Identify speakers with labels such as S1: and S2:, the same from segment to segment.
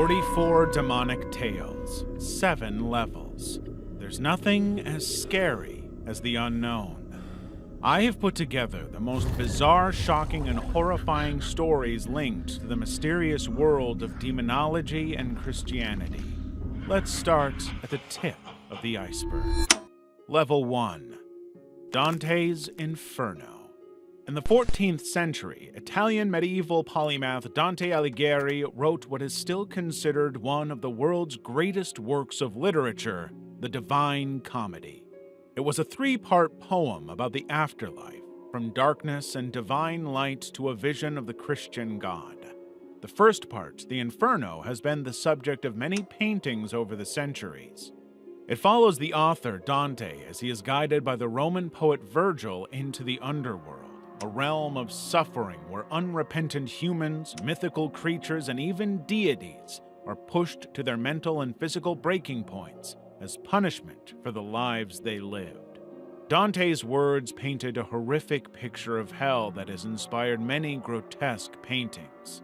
S1: 44 demonic tales, 7 levels. There's nothing as scary as the unknown. I have put together the most bizarre, shocking, and horrifying stories linked to the mysterious world of demonology and Christianity. Let's start at the tip of the iceberg. Level 1. Dante's Inferno. In the 14th century, Italian medieval polymath Dante Alighieri wrote what is still considered one of the world's greatest works of literature, the Divine Comedy. It was a 3-part poem about the afterlife, from darkness and divine light to a vision of the Christian God. The first part, the Inferno, has been the subject of many paintings over the centuries. It follows the author, Dante, as he is guided by the Roman poet Virgil into the underworld, a realm of suffering where unrepentant humans, mythical creatures, and even deities are pushed to their mental and physical breaking points as punishment for the lives they lived. Dante's words painted a horrific picture of hell that has inspired many grotesque paintings.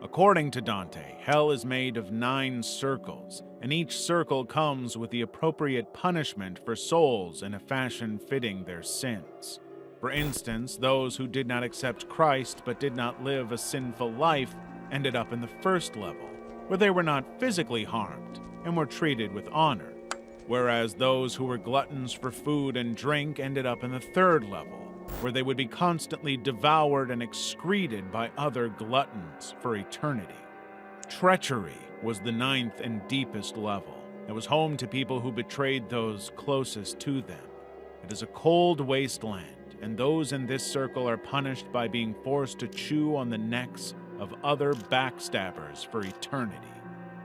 S1: According to Dante, hell is made of 9 circles, and each circle comes with the appropriate punishment for souls in a fashion fitting their sins. For instance, those who did not accept Christ but did not live a sinful life ended up in the first level, where they were not physically harmed and were treated with honor, whereas those who were gluttons for food and drink ended up in the third level, where they would be constantly devoured and excreted by other gluttons for eternity. Treachery was the 9th and deepest level. It was home to people who betrayed those closest to them. It is a cold wasteland, and those in this circle are punished by being forced to chew on the necks of other backstabbers for eternity.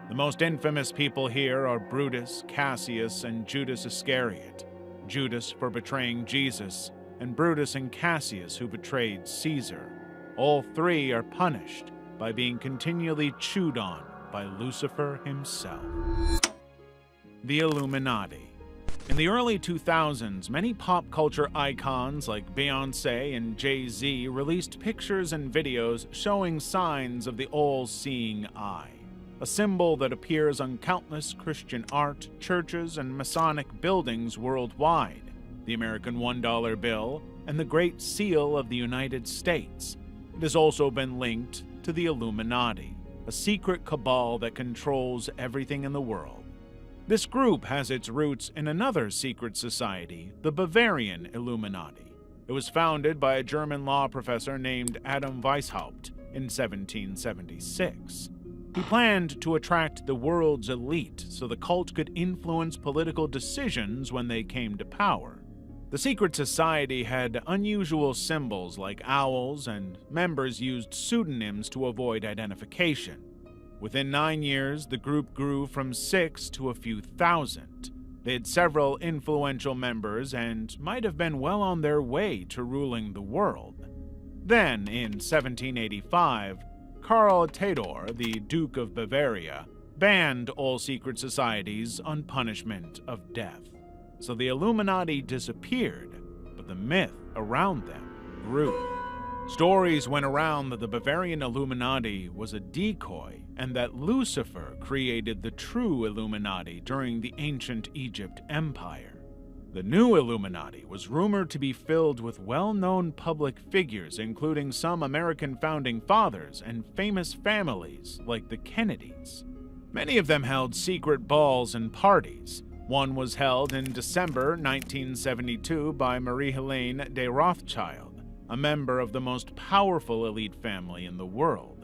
S1: The most infamous people here are Brutus, Cassius, and Judas Iscariot. Judas for betraying Jesus, and Brutus and Cassius who betrayed Caesar. All 3 are punished by being continually chewed on by Lucifer himself. The Illuminati. In the early 2000s, many pop culture icons like Beyoncé and Jay-Z released pictures and videos showing signs of the all-seeing eye, a symbol that appears on countless Christian art, churches, and Masonic buildings worldwide, the American $1 bill, and the Great Seal of the United States. It has also been linked to the Illuminati, a secret cabal that controls everything in the world. This group has its roots in another secret society, the Bavarian Illuminati. It was founded by a German law professor named Adam Weishaupt in 1776. He planned to attract the world's elite so the cult could influence political decisions when they came to power. The secret society had unusual symbols like owls, and members used pseudonyms to avoid identification. Within 9 years, the group grew from 6 to a few thousand. They had several influential members and might have been well on their way to ruling the world. Then, in 1785, Karl Theodor, the Duke of Bavaria, banned all secret societies on punishment of death. So the Illuminati disappeared, but the myth around them grew. Stories went around that the Bavarian Illuminati was a decoy and that Lucifer created the true Illuminati during the ancient Egypt Empire. The new Illuminati was rumored to be filled with well-known public figures, including some American founding fathers and famous families like the Kennedys. Many of them held secret balls and parties. One was held in December 1972 by Marie-Helene de Rothschild, a member of the most powerful elite family in the world.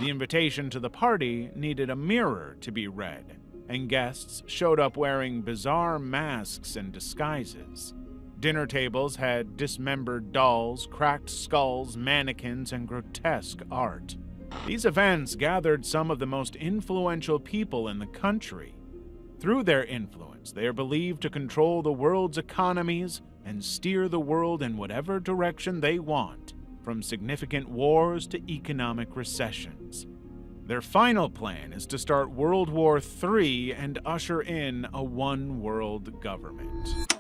S1: The invitation to the party needed a mirror to be read, and guests showed up wearing bizarre masks and disguises. Dinner tables had dismembered dolls, cracked skulls, mannequins, and grotesque art. These events gathered some of the most influential people in the country. Through their influence, they are believed to control the world's economies and steer the world in whatever direction they want, from significant wars to economic recessions. Their final plan is to start World War III and usher in a one-world government.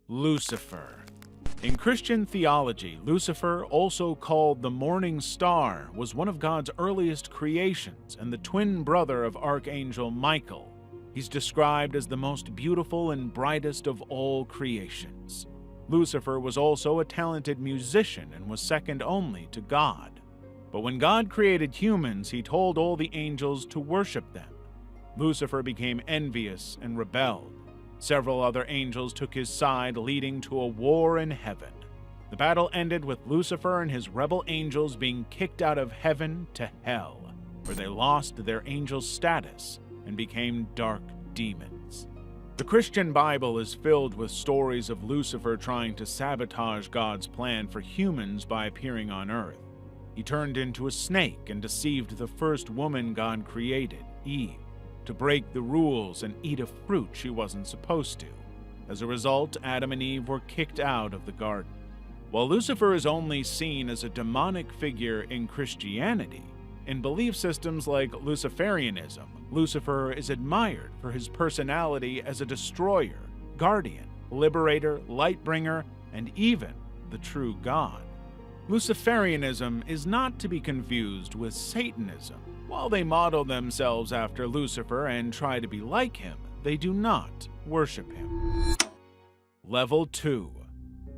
S1: Lucifer. In Christian theology, Lucifer, also called the morning star, was one of God's earliest creations and the twin brother of Archangel Michael. He's described as the most beautiful and brightest of all creations. Lucifer was also a talented musician and was second only to God. But when God created humans, he told all the angels to worship them. Lucifer became envious and rebelled. Several other angels took his side, leading to a war in heaven. The battle ended with Lucifer and his rebel angels being kicked out of heaven to hell, where they lost their angel status and became dark demons. The Christian Bible is filled with stories of Lucifer trying to sabotage God's plan for humans by appearing on Earth. He turned into a snake and deceived the first woman God created, Eve, to break the rules and eat a fruit she wasn't supposed to. As a result, Adam and Eve were kicked out of the garden. While Lucifer is only seen as a demonic figure in Christianity, in belief systems like Luciferianism, Lucifer is admired for his personality as a destroyer, guardian, liberator, lightbringer, and even the true God. Luciferianism is not to be confused with Satanism. While they model themselves after Lucifer and try to be like him, they do not worship him. Level 2.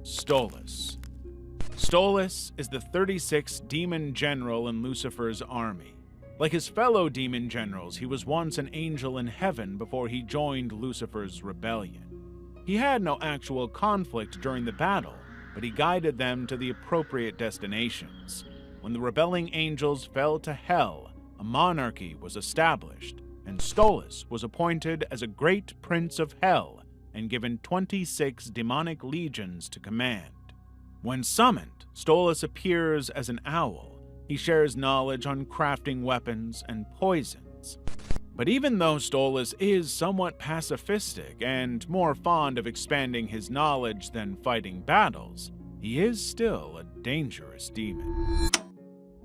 S1: Stolas. Stolas is the 36th demon general in Lucifer's army. Like his fellow demon generals, he was once an angel in heaven before he joined Lucifer's rebellion. He had no actual conflict during the battle, but he guided them to the appropriate destinations. When the rebelling angels fell to hell, a monarchy was established, and Stolas was appointed as a great prince of hell and given 26 demonic legions to command. When summoned, Stolas appears as an owl. He shares knowledge on crafting weapons and poisons. But even though Stolas is somewhat pacifistic and more fond of expanding his knowledge than fighting battles, he is still a dangerous demon.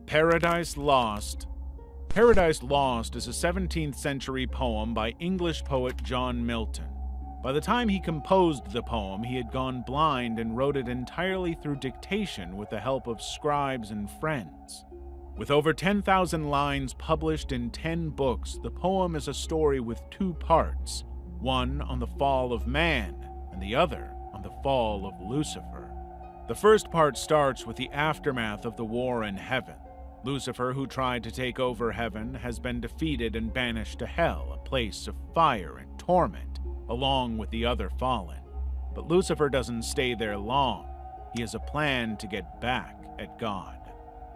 S1: Paradise Lost. Paradise Lost is a 17th century poem by English poet John Milton. By the time he composed the poem, he had gone blind and wrote it entirely through dictation with the help of scribes and friends. With over 10,000 lines published in 10 books, the poem is a story with two parts, one on the fall of man and the other on the fall of Lucifer. The first part starts with the aftermath of the war in heaven. Lucifer, who tried to take over heaven, has been defeated and banished to hell, a place of fire and torment, along with the other fallen. But Lucifer doesn't stay there long. He has a plan to get back at God.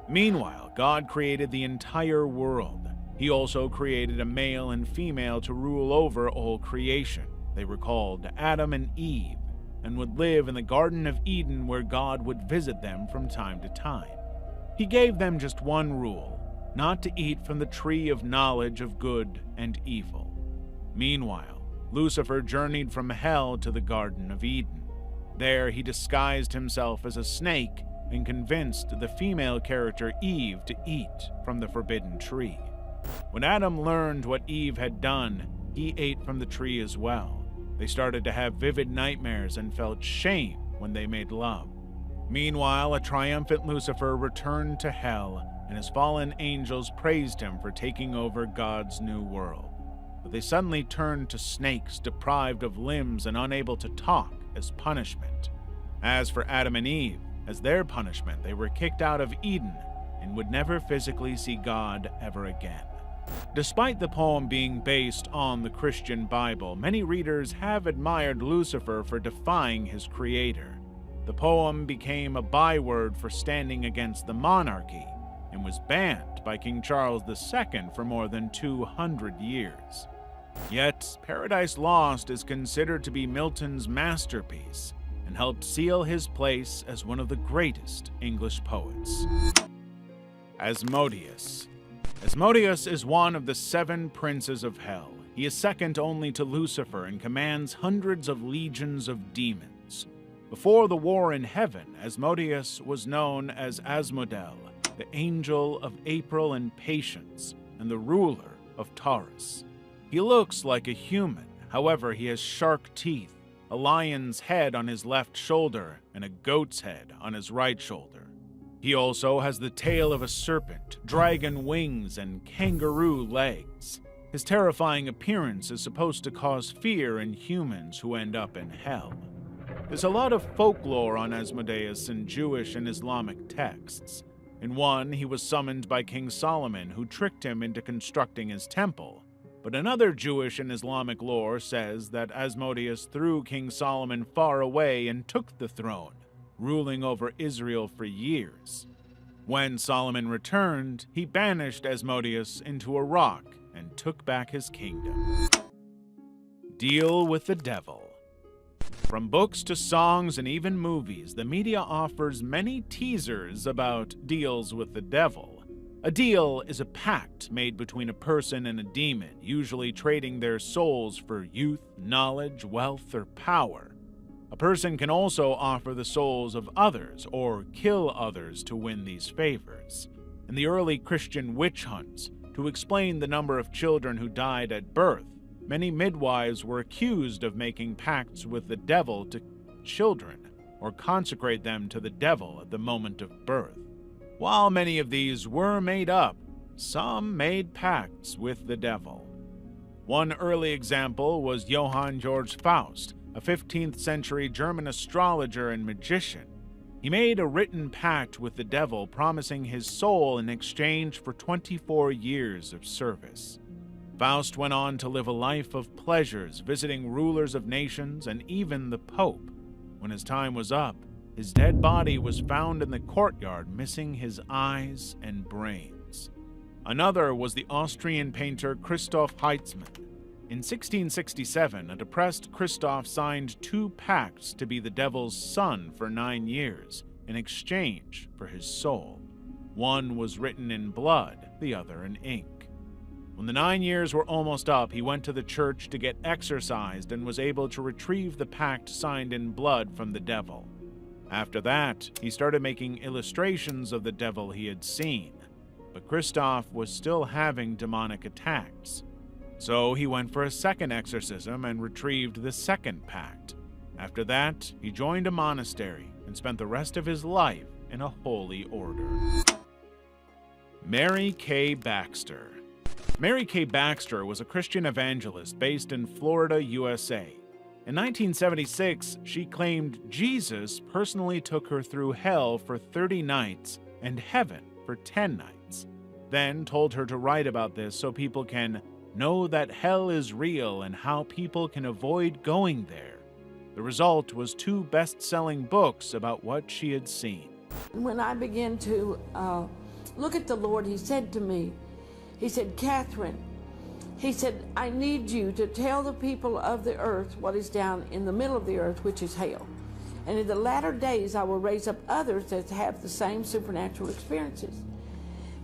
S1: Meanwhile, God created the entire world. He also created a male and female to rule over all creation. They were called Adam and Eve, and would live in the Garden of Eden, where God would visit them from time to time. He gave them just one rule, not to eat from the tree of knowledge of good and evil. Meanwhile, Lucifer journeyed from hell to the Garden of Eden. There he disguised himself as a snake and convinced the female character Eve to eat from the forbidden tree. When Adam learned what Eve had done, he ate from the tree as well. They started to have vivid nightmares and felt shame when they made love. Meanwhile, a triumphant Lucifer returned to hell, and his fallen angels praised him for taking over God's new world. But they suddenly turned to snakes deprived of limbs and unable to talk as punishment. As for Adam and Eve, as their punishment, they were kicked out of Eden and would never physically see God ever again. Despite the poem being based on the Christian Bible, many readers have admired Lucifer for defying his creator. The poem became a byword for standing against the monarchy and was banned by King Charles II for more than 200 years. Yet, Paradise Lost is considered to be Milton's masterpiece and helped seal his place as one of the greatest English poets. Asmodeus. Asmodeus is one of the 7 princes of hell. He is second only to Lucifer and commands hundreds of legions of demons. Before the war in heaven, Asmodeus was known as Asmodel, the angel of April and patience, and the ruler of Taurus. He looks like a human, however he has shark teeth, a lion's head on his left shoulder and a goat's head on his right shoulder. He also has the tail of a serpent, dragon wings, and kangaroo legs. His terrifying appearance is supposed to cause fear in humans who end up in hell. There's a lot of folklore on Asmodeus in Jewish and Islamic texts. In one, he was summoned by King Solomon, who tricked him into constructing his temple. But another Jewish and Islamic lore says that Asmodeus threw King Solomon far away and took the throne, ruling over Israel for years. When Solomon returned, he banished Asmodeus into a rock and took back his kingdom. Deal with the devil. From books to songs and even movies, the media offers many teasers about deals with the devil. A deal is a pact made between a person and a demon, usually trading their souls for youth, knowledge, wealth, or power. A person can also offer the souls of others or kill others to win these favors. In the early Christian witch hunts, to explain the number of children who died at birth, many midwives were accused of making pacts with the devil to children or consecrate them to the devil at the moment of birth. While many of these were made up, some made pacts with the devil. One early example was Johann Georg Faust, a 15th century German astrologer and magician. He made a written pact with the devil, promising his soul in exchange for 24 years of service. Faust went on to live a life of pleasures, visiting rulers of nations and even the Pope. When his time was up, his dead body was found in the courtyard, missing his eyes and brains. Another was the Austrian painter Christoph Heitzmann. In 1667, a depressed Christoph signed 2 pacts to be the devil's son for 9 years, in exchange for his soul. One was written in blood, the other in ink. When the 9 years were almost up, he went to the church to get exorcised and was able to retrieve the pact signed in blood from the devil. After that, he started making illustrations of the devil he had seen, but Christoph was still having demonic attacks. So he went for a second exorcism and retrieved the second pact. After that, he joined a monastery and spent the rest of his life in a holy order. Mary K. Baxter. Mary K. Baxter was a Christian evangelist based in Florida, USA. In 1976, she claimed Jesus personally took her through hell for 30 nights and heaven for 10 nights, then told her to write about this so people can know that hell is real and how people can avoid going there. The result was 2 best-selling books about what she had seen.
S2: When I began to look at the Lord, he said to me, he said, Catherine, he said, I need you to tell the people of the earth what is down in the middle of the earth, which is hell. And in the latter days, I will raise up others that have the same supernatural experiences.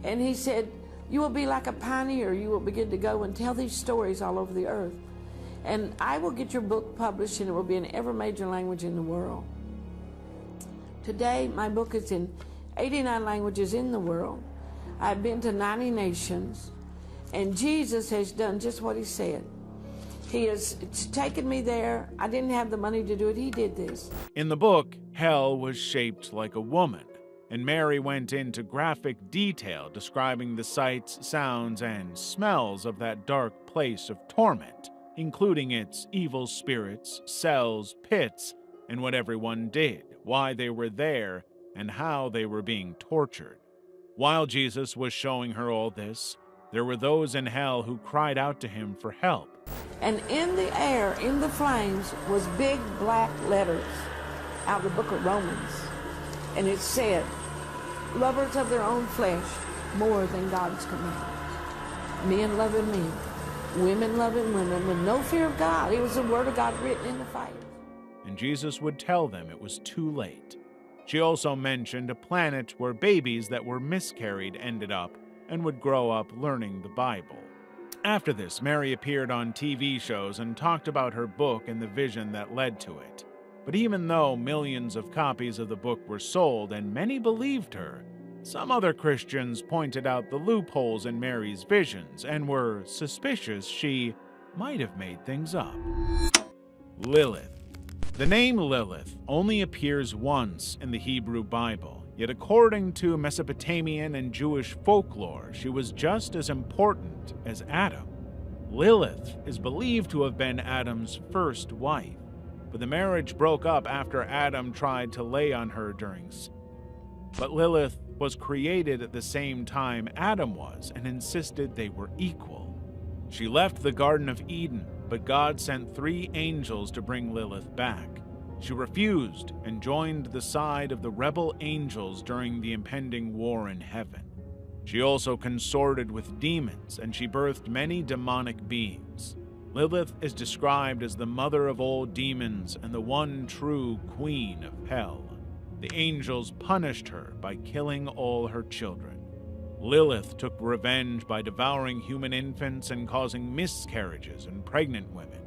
S2: And he said, you will be like a pioneer. You will begin to go and tell these stories all over the earth. And I will get your book published, and it will be in every major language in the world. Today, my book is in 89 languages in the world. I've been to 90 nations, and Jesus has done just what he said. He has taken me there. I didn't have the money to do it. He did this.
S1: In the book, hell was shaped like a woman, and Mary went into graphic detail describing the sights, sounds, and smells of that dark place of torment, including its evil spirits, cells, pits, and what everyone did, why they were there, and how they were being tortured. While Jesus was showing her all this, there were those in hell who cried out to him for help.
S2: And in the air, in the flames, was big black letters out of the book of Romans. And it said, lovers of their own flesh more than God's commandments. Men loving men, women loving women with no fear of God. It was the word of God written in the fire.
S1: And Jesus would tell them it was too late. She also mentioned a planet where babies that were miscarried ended up and would grow up learning the Bible. After this, Mary appeared on TV shows and talked about her book and the vision that led to it. But even though millions of copies of the book were sold and many believed her, some other Christians pointed out the loopholes in Mary's visions and were suspicious she might have made things up. Lilith. The name Lilith only appears once in the Hebrew Bible, yet according to Mesopotamian and Jewish folklore, she was just as important as Adam. Lilith is believed to have been Adam's first wife, but the marriage broke up after Adam tried to lay on her during sin. But Lilith was created at the same time Adam was and insisted they were equal. She left the Garden of Eden, but God sent 3 angels to bring Lilith back. She refused and joined the side of the rebel angels during the impending war in heaven. She also consorted with demons, and she birthed many demonic beings. Lilith is described as the mother of all demons and the one true queen of hell. The angels punished her by killing all her children. Lilith took revenge by devouring human infants and causing miscarriages in pregnant women.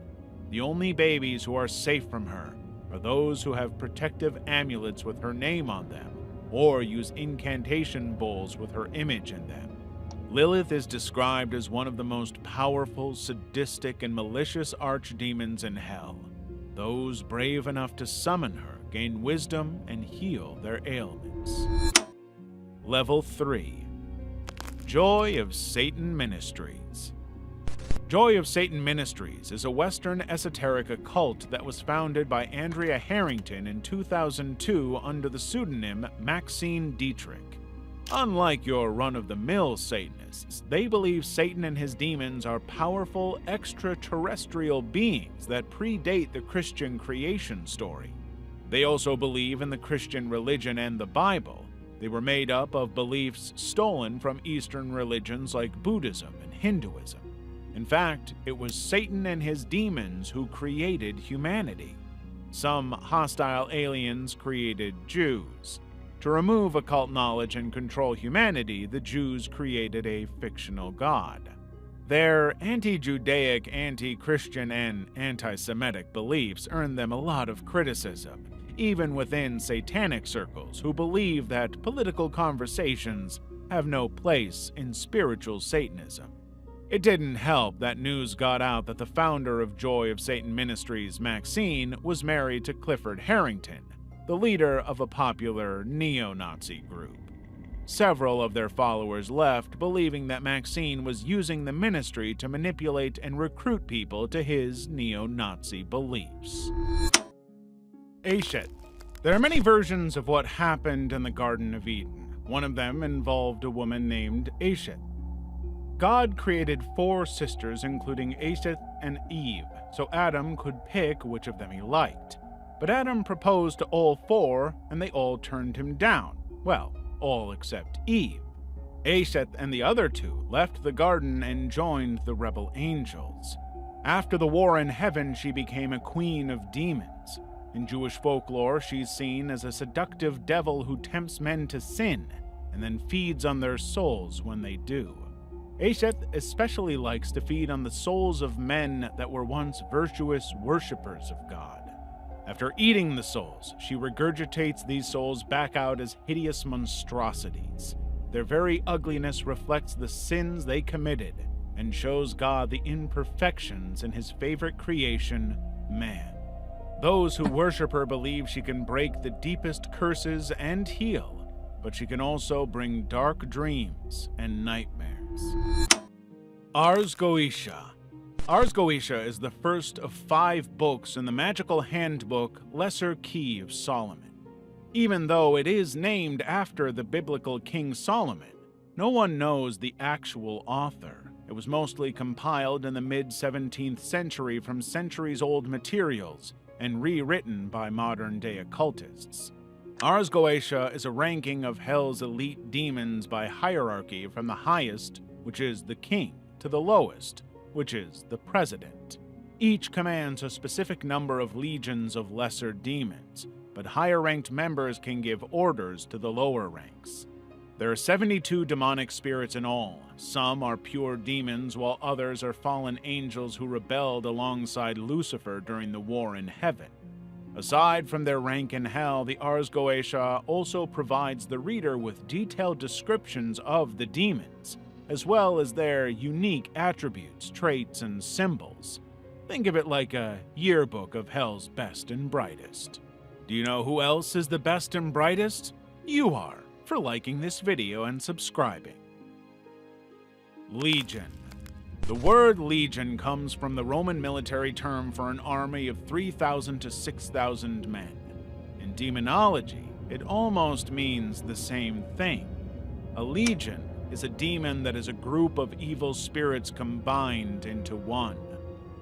S1: The only babies who are safe from her are those who have protective amulets with her name on them, or use incantation bowls with her image in them. Lilith is described as one of the most powerful, sadistic, and malicious archdemons in hell. Those brave enough to summon her gain wisdom and heal their ailments. Level 3. Joy of Satan Ministries. Joy of Satan Ministries is a Western esoteric occult that was founded by Andrea Harrington in 2002 under the pseudonym Maxine Dietrich. Unlike your run-of-the-mill Satanists, they believe Satan and his demons are powerful extraterrestrial beings that predate the Christian creation story. They also believe in the Christian religion and the Bible. They were made up of beliefs stolen from Eastern religions like Buddhism and Hinduism. In fact, it was Satan and his demons who created humanity. Some hostile aliens created Jews. To remove occult knowledge and control humanity, the Jews created a fictional god. Their anti-Judaic, anti-Christian, and anti-Semitic beliefs earned them a lot of criticism, even within satanic circles who believe that political conversations have no place in spiritual Satanism. It didn't help that news got out that the founder of Joy of Satan Ministries, Maxine, was married to Clifford Harrington, the leader of a popular neo-Nazi group. Several of their followers left, believing that Maxine was using the ministry to manipulate and recruit people to his neo-Nazi beliefs. Aeshet. There are many versions of what happened in the Garden of Eden. One of them involved a woman named Aeshet. God created 4 sisters, including Aeshet and Eve, so Adam could pick which of them he liked. But Adam proposed to all 4, and they all turned him down. Well, all except Eve. Aeshet and the other 2 left the garden and joined the rebel angels. After the war in heaven, she became a queen of demons. In Jewish folklore, she's seen as a seductive devil who tempts men to sin, and then feeds on their souls when they do. Aeshet especially likes to feed on the souls of men that were once virtuous worshippers of God. After eating the souls, she regurgitates these souls back out as hideous monstrosities. Their very ugliness reflects the sins they committed and shows God the imperfections in his favorite creation, man. Those who worship her believe she can break the deepest curses and heal, but she can also bring dark dreams and nightmares. Ars Goetia. Ars Goetia is the first of 5 books in the magical handbook Lesser Key of Solomon. Even though it is named after the biblical King Solomon, no one knows the actual author. It was mostly compiled in the mid-17th century from centuries-old materials and rewritten by modern-day occultists. Ars Goetia is a ranking of hell's elite demons by hierarchy from the highest, which is the king, to the lowest, which is the president. Each commands a specific number of legions of lesser demons, but higher-ranked members can give orders to the lower ranks. There are 72 demonic spirits in all. Some are pure demons, while others are fallen angels who rebelled alongside Lucifer during the war in heaven. Aside from their rank in hell, the Ars Goetia also provides the reader with detailed descriptions of the demons, as well as their unique attributes, traits, and symbols. Think of it like a yearbook of hell's best and brightest. Do you know who else is the best and brightest? You are, for liking this video and subscribing. Legion. The word legion comes from the Roman military term for an army of 3,000 to 6,000 men. In demonology, it almost means the same thing. A legion is a demon that is a group of evil spirits combined into one.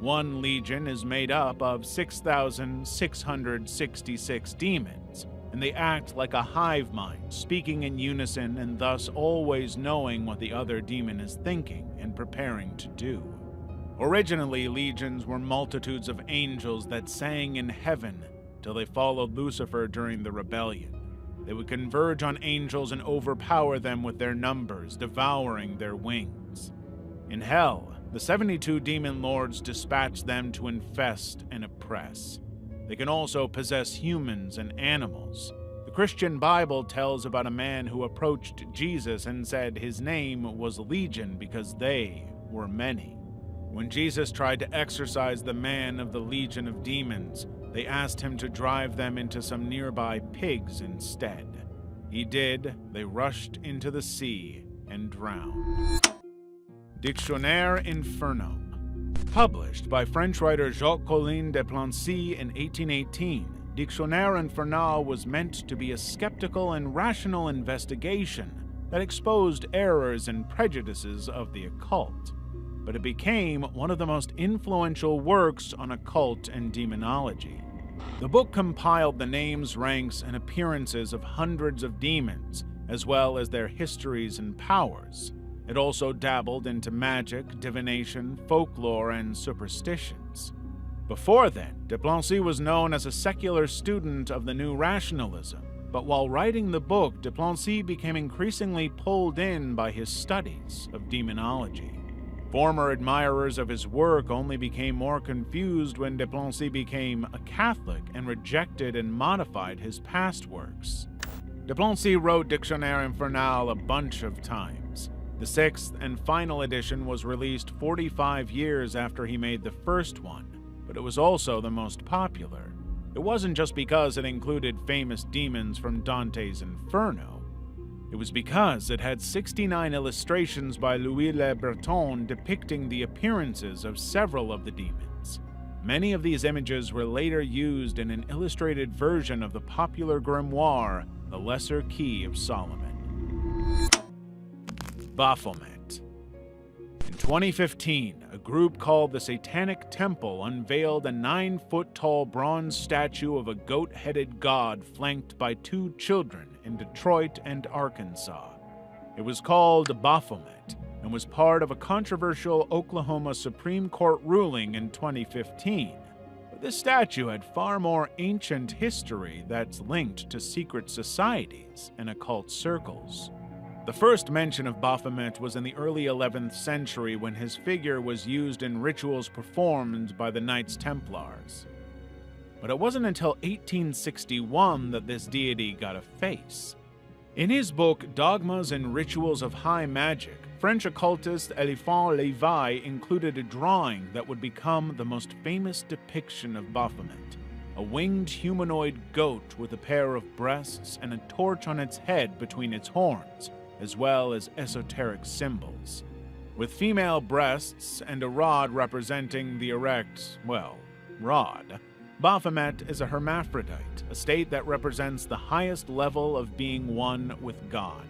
S1: One legion is made up of 6,666 demons, and they act like a hive mind, speaking in unison and thus always knowing what the other demon is thinking and preparing to do. Originally, legions were multitudes of angels that sang in heaven till they followed Lucifer during the rebellion. They would converge on angels and overpower them with their numbers, devouring their wings. In hell, the 72 demon lords dispatch them to infest and oppress. They can also possess humans and animals. The Christian Bible tells about a man who approached Jesus and said his name was Legion because they were many. When Jesus tried to exorcise the man of the legion of demons, they asked him to drive them into some nearby pigs instead. He did. They rushed into the sea and drowned. Dictionnaire Inferno. Published by French writer Jacques-Collin de Plancy in 1818, Dictionnaire Infernal was meant to be a skeptical and rational investigation that exposed errors and prejudices of the occult, but it became one of the most influential works on occult and demonology. The book compiled the names, ranks, and appearances of hundreds of demons, as well as their histories and powers. It also dabbled into magic, divination, folklore, and superstitions. Before then, de Plancy was known as a secular student of the New Rationalism, but while writing the book, de Plancy became increasingly pulled in by his studies of demonology. Former admirers of his work only became more confused when de Plancy became a Catholic and rejected and modified his past works. De Plancy wrote Dictionnaire Infernal a bunch of times. The sixth and final edition was released 45 years after he made the first one, but it was also the most popular. It wasn't just because it included famous demons from Dante's Inferno. It was because it had 69 illustrations by Louis Le Breton depicting the appearances of several of the demons. Many of these images were later used in an illustrated version of the popular grimoire, The Lesser Key of Solomon. Baphomet. In 2015, a group called the Satanic Temple unveiled a 9-foot-tall bronze statue of a goat-headed god flanked by 2 children in Detroit and Arkansas. It was called Baphomet and was part of a controversial Oklahoma Supreme Court ruling in 2015. But this statue had far more ancient history that's linked to secret societies and occult circles. The first mention of Baphomet was in the early 11th century when his figure was used in rituals performed by the Knights Templars. But it wasn't until 1861 that this deity got a face. In his book Dogmas and Rituals of High Magic, French occultist Eliphant Lévy included a drawing that would become the most famous depiction of Baphomet, a winged humanoid goat with a pair of breasts and a torch on its head between its horns, as well as esoteric symbols. With female breasts and a rod representing the erect, rod, Baphomet is a hermaphrodite, a state that represents the highest level of being one with God.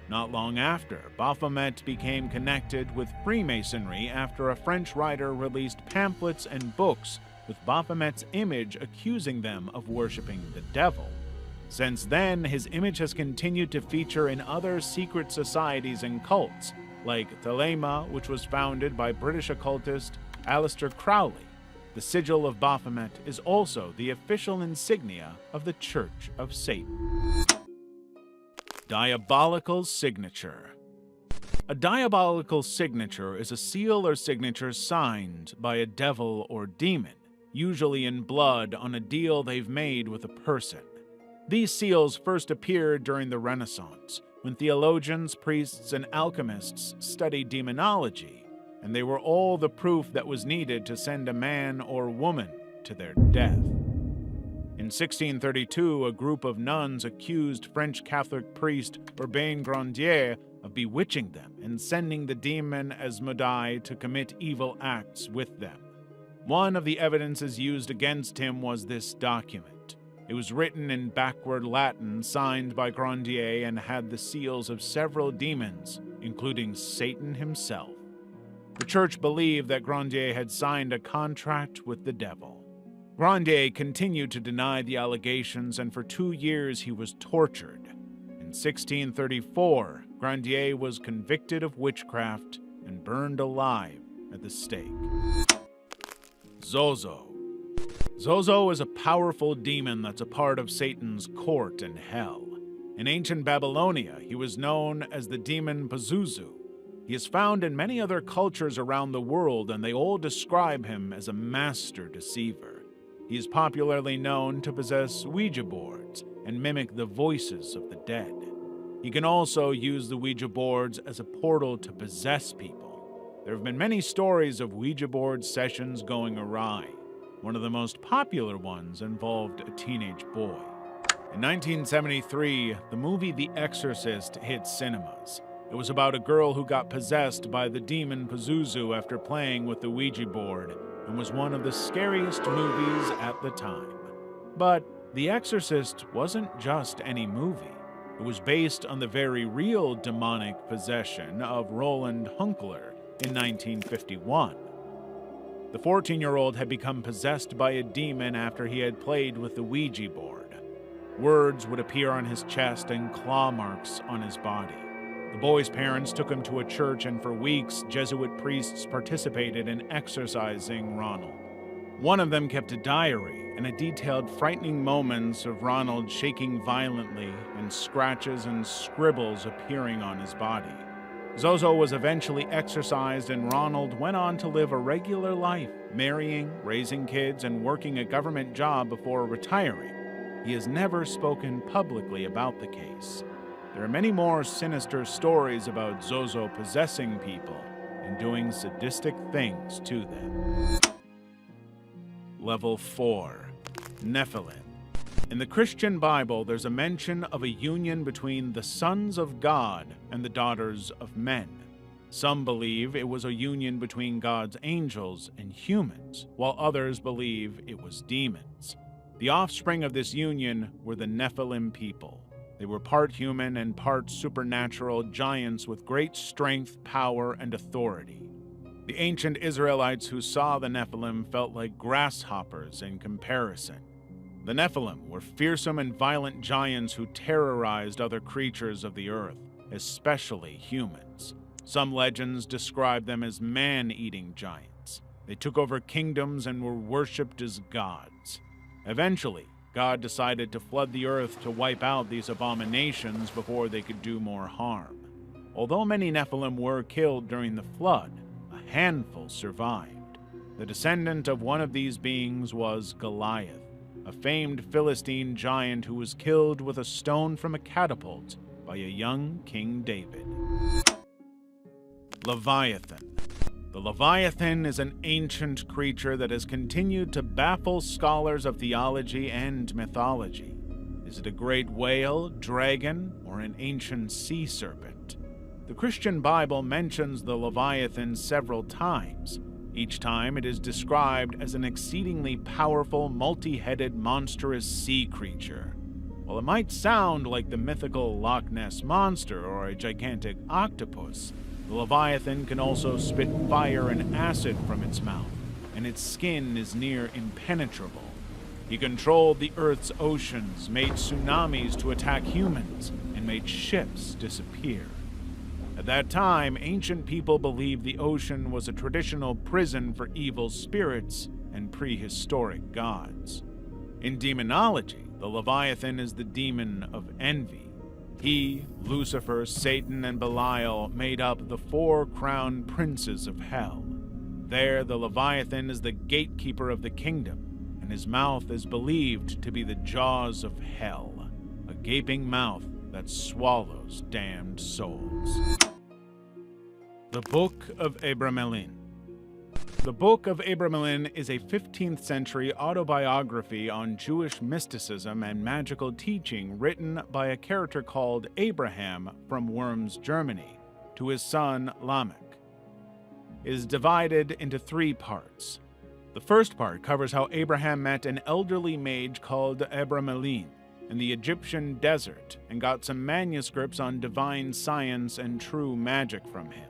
S1: Not long after, Baphomet became connected with Freemasonry after a French writer released pamphlets and books with Baphomet's image accusing them of worshiping the devil. Since then, his image has continued to feature in other secret societies and cults, like Thelema, which was founded by British occultist Aleister Crowley. The sigil of Baphomet is also the official insignia of the Church of Satan. Diabolical Signature. A diabolical signature is a seal or signature signed by a devil or demon, usually in blood on a deal they've made with a person. These seals first appeared during the Renaissance, when theologians, priests, and alchemists studied demonology. and they were all the proof that was needed to send a man or woman to their death. In 1632, a group of nuns accused French Catholic priest Urbain Grandier of bewitching them and sending the demon Asmodai to commit evil acts with them. One of the evidences used against him was this document. It was written in backward Latin, signed by Grandier, and had the seals of several demons, including Satan himself. The church believed that Grandier had signed a contract with the devil. Grandier continued to deny the allegations, and for 2 years he was tortured. In 1634, Grandier was convicted of witchcraft and burned alive at the stake. Zozo. Zozo is a powerful demon that's a part of Satan's court in hell. In ancient Babylonia, he was known as the demon Pazuzu. He is found in many other cultures around the world, and they all describe him as a master deceiver. He is popularly known to possess Ouija boards and mimic the voices of the dead. He can also use the Ouija boards as a portal to possess people. There have been many stories of Ouija board sessions going awry. One of the most popular ones involved a teenage boy. In 1973, the movie The Exorcist hit cinemas. It was about a girl who got possessed by the demon Pazuzu after playing with the Ouija board, and was one of the scariest movies at the time. But The Exorcist wasn't just any movie. It was based on the very real demonic possession of Roland Hunkler in 1951. The 14-year-old had become possessed by a demon after he had played with the Ouija board. Words would appear on his chest and claw marks on his body. The boy's parents took him to a church, and for weeks, Jesuit priests participated in exorcising Ronald. One of them kept a diary, and it detailed frightening moments of Ronald shaking violently and scratches and scribbles appearing on his body. Zozo was eventually exorcised, and Ronald went on to live a regular life, marrying, raising kids, and working a government job before retiring. He has never spoken publicly about the case. There are many more sinister stories about Zozo possessing people and doing sadistic things to them. Level 4. Nephilim. In the Christian Bible, there's a mention of a union between the sons of God and the daughters of men. Some believe it was a union between God's angels and humans, while others believe it was demons. The offspring of this union were the Nephilim people. They were part human and part supernatural giants with great strength, power, and authority. The ancient Israelites who saw the Nephilim felt like grasshoppers in comparison. The Nephilim were fearsome and violent giants who terrorized other creatures of the earth, especially humans. Some legends describe them as man-eating giants. They took over kingdoms and were worshipped as gods. Eventually, God decided to flood the earth to wipe out these abominations before they could do more harm. Although many Nephilim were killed during the flood, a handful survived. The descendant of one of these beings was Goliath, a famed Philistine giant who was killed with a stone from a catapult by a young King David. Leviathan. The Leviathan is an ancient creature that has continued to baffle scholars of theology and mythology. Is it a great whale, dragon, or an ancient sea serpent? The Christian Bible mentions the Leviathan several times. Each time it is described as an exceedingly powerful, multi-headed, monstrous sea creature. While it might sound like the mythical Loch Ness Monster or a gigantic octopus, the Leviathan can also spit fire and acid from its mouth, and its skin is near impenetrable. He controlled the Earth's oceans, made tsunamis to attack humans, and made ships disappear. At that time, ancient people believed the ocean was a traditional prison for evil spirits and prehistoric gods. In demonology, the Leviathan is the demon of envy. He, Lucifer, Satan, and Belial made up the 4 crowned princes of hell. There, the Leviathan is the gatekeeper of the kingdom, and his mouth is believed to be the jaws of hell, a gaping mouth that swallows damned souls. The Book of Abramelin. The Book of Abramelin is a 15th century autobiography on Jewish mysticism and magical teaching written by a character called Abraham from Worms, Germany, to his son Lamech. It is divided into 3 parts. The first part covers how Abraham met an elderly mage called Abramelin in the Egyptian desert and got some manuscripts on divine science and true magic from him.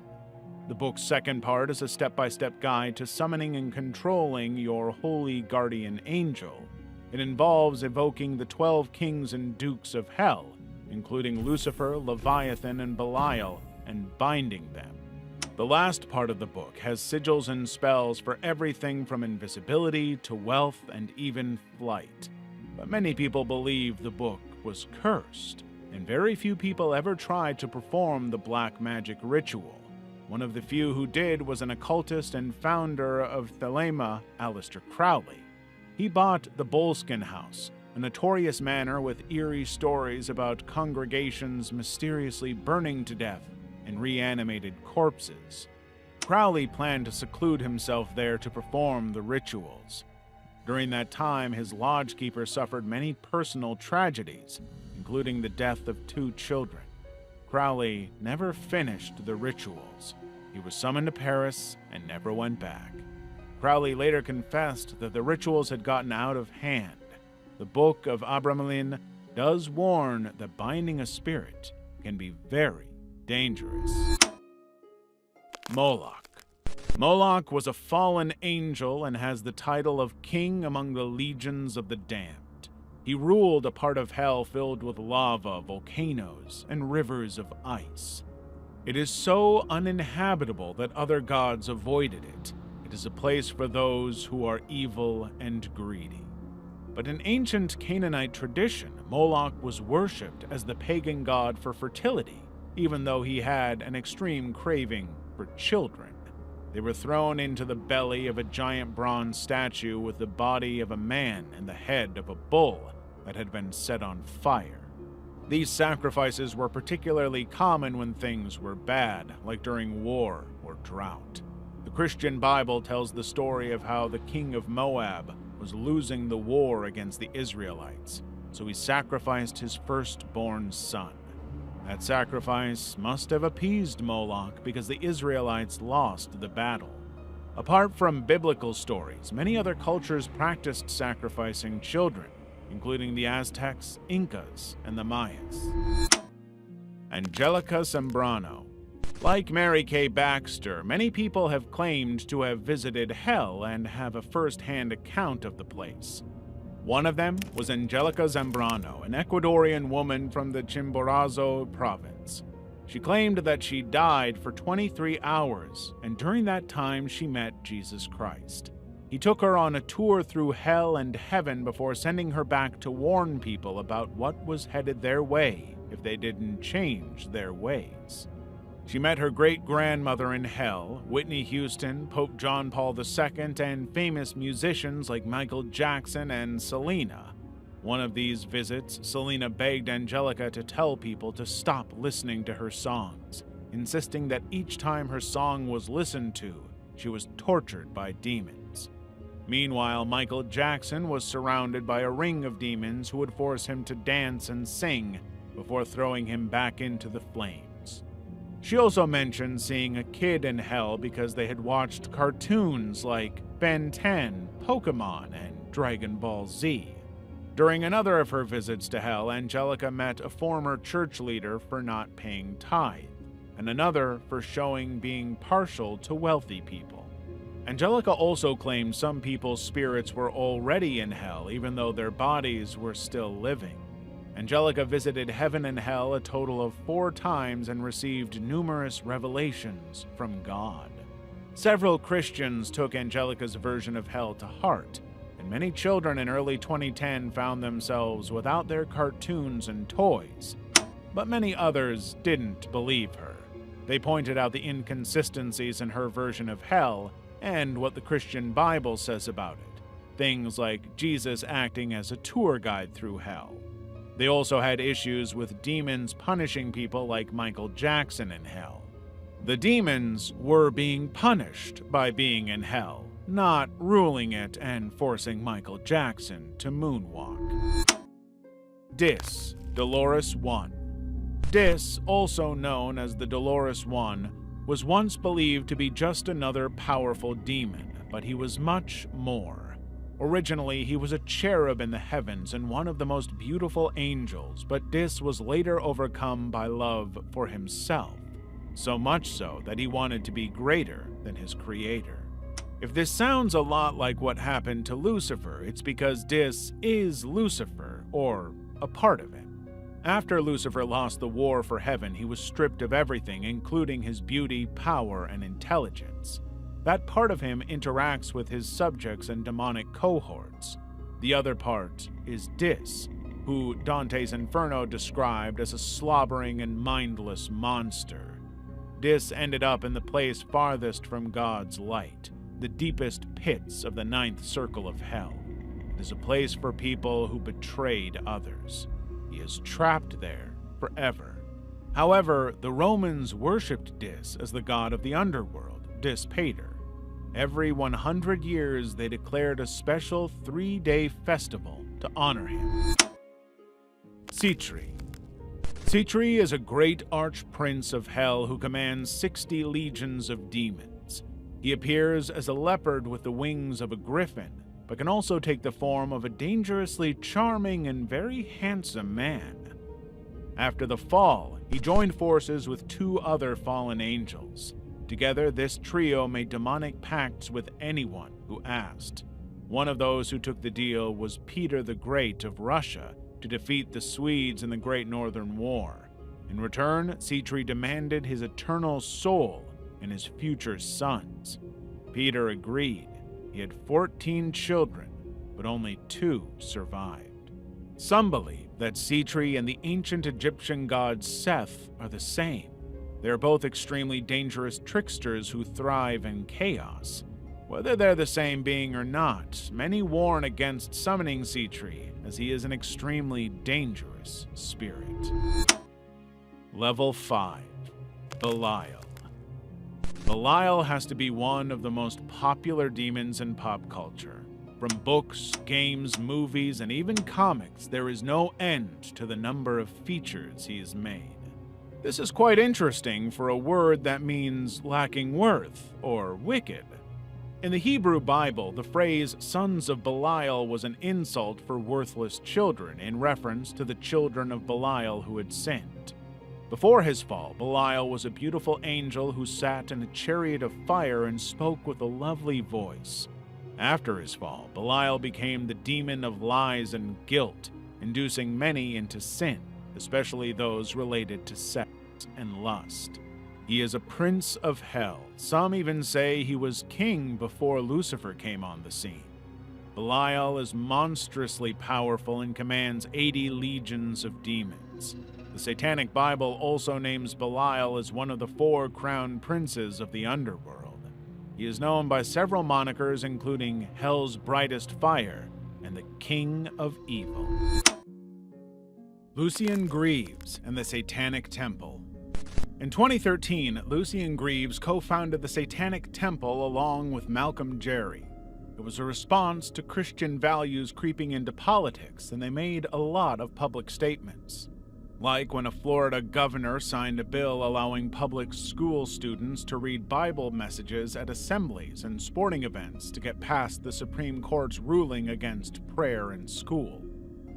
S1: The book's second part is a step-by-step guide to summoning and controlling your holy guardian angel. It involves evoking the 12 kings and dukes of hell, including Lucifer, Leviathan, and Belial, and binding them. The last part of the book has sigils and spells for everything from invisibility to wealth and even flight. But many people believe the book was cursed, and very few people ever tried to perform the black magic ritual. One of the few who did was an occultist and founder of Thelema, Aleister Crowley. He bought the Boleskine House, a notorious manor with eerie stories about congregations mysteriously burning to death and reanimated corpses. Crowley planned to seclude himself there to perform the rituals. During that time, his lodgekeeper suffered many personal tragedies, including the death of 2 children. Crowley never finished the rituals. He was summoned to Paris and never went back. Crowley later confessed that the rituals had gotten out of hand. The Book of Abramelin does warn that binding a spirit can be very dangerous. Moloch. Moloch was a fallen angel and has the title of king among the legions of the damned. He ruled a part of hell filled with lava, volcanoes, and rivers of ice. It is so uninhabitable that other gods avoided it. It is a place for those who are evil and greedy. But in ancient Canaanite tradition, Moloch was worshipped as the pagan god for fertility, even though he had an extreme craving for children. They were thrown into the belly of a giant bronze statue with the body of a man and the head of a bull that had been set on fire. These sacrifices were particularly common when things were bad, like during war or drought. The Christian Bible tells the story of how the king of Moab was losing the war against the Israelites, so he sacrificed his firstborn son. That sacrifice must have appeased Moloch because the Israelites lost the battle. Apart from biblical stories, many other cultures practiced sacrificing children, including the Aztecs, Incas, and the Mayas. Angelica Zambrano. Like Mary Kay Baxter, many people have claimed to have visited hell and have a first-hand account of the place. One of them was Angelica Zambrano, an Ecuadorian woman from the Chimborazo province. She claimed that she died for 23 hours, and during that time she met Jesus Christ. He took her on a tour through hell and heaven before sending her back to warn people about what was headed their way if they didn't change their ways. She met her great-grandmother in hell, Whitney Houston, Pope John Paul II, and famous musicians like Michael Jackson and Selena. One of these visits, Selena begged Angelica to tell people to stop listening to her songs, insisting that each time her song was listened to, she was tortured by demons. Meanwhile, Michael Jackson was surrounded by a ring of demons who would force him to dance and sing before throwing him back into the flames. She also mentioned seeing a kid in hell because they had watched cartoons like Ben 10, Pokemon, and Dragon Ball Z. During another of her visits to hell, Angelica met a former church leader for not paying tithe, and another for showing being partial to wealthy people. Angelica also claimed some people's spirits were already in hell, even though their bodies were still living. Angelica visited heaven and hell a total of 4 times and received numerous revelations from God. Several Christians took Angelica's version of hell to heart, and many children in early 2010 found themselves without their cartoons and toys. But many others didn't believe her. They pointed out the inconsistencies in her version of hell and what the Christian Bible says about it, things like Jesus acting as a tour guide through hell. They also had issues with demons punishing people like Michael Jackson in hell. The demons were being punished by being in hell, not ruling it and forcing Michael Jackson to moonwalk. Dis, Dolorous One. Dis, also known as the Dolorous One, was once believed to be just another powerful demon, but he was much more. Originally, he was a cherub in the heavens and one of the most beautiful angels, but Dis was later overcome by love for himself, so much so that he wanted to be greater than his creator. If this sounds a lot like what happened to Lucifer, it's because Dis is Lucifer, or a part of it. After Lucifer lost the war for heaven, he was stripped of everything, including his beauty, power, and intelligence. That part of him interacts with his subjects and demonic cohorts. The other part is Dis, who Dante's Inferno described as a slobbering and mindless monster. Dis ended up in the place farthest from God's light, the deepest pits of the ninth circle of hell. It is a place for people who betrayed others. He is trapped there forever. However, the Romans worshipped Dis as the god of the underworld, Dis Pater. Every 100 years, they declared a special 3-day festival to honor him. Sitri. Sitri is a great archprince of hell who commands 60 legions of demons. He appears as a leopard with the wings of a griffin, but can also take the form of a dangerously charming and very handsome man. After the fall, he joined forces with 2 other fallen angels. Together, this trio made demonic pacts with anyone who asked. One of those who took the deal was Peter the Great of Russia to defeat the Swedes in the Great Northern War. In return, Sitri demanded his eternal soul and his future sons. Peter agreed. He had 14 children, but only 2 survived. Some believe that Sitri and the ancient Egyptian god Seth are the same. They are both extremely dangerous tricksters who thrive in chaos. Whether they're the same being or not, many warn against summoning Sitri, as he is an extremely dangerous spirit. Level 5. Belial. Belial has to be one of the most popular demons in pop culture. From books, games, movies, and even comics, there is no end to the number of features he has made. This is quite interesting for a word that means lacking worth or wicked. In the Hebrew Bible, the phrase sons of Belial was an insult for worthless children in reference to the children of Belial who had sinned. Before his fall, Belial was a beautiful angel who sat in a chariot of fire and spoke with a lovely voice. After his fall, Belial became the demon of lies and guilt, inducing many into sin, especially those related to sex and lust. He is a prince of hell. Some even say he was king before Lucifer came on the scene. Belial is monstrously powerful and commands 80 legions of demons. The Satanic Bible also names Belial as one of the 4 crowned princes of the underworld. He is known by several monikers, including Hell's Brightest Fire and the King of Evil. Lucien Greaves and the Satanic Temple. In 2013, Lucien Greaves co-founded the Satanic Temple along with Malcolm Jerry. It was a response to Christian values creeping into politics, and they made a lot of public statements. Like when a Florida governor signed a bill allowing public school students to read Bible messages at assemblies and sporting events to get past the Supreme Court's ruling against prayer in school.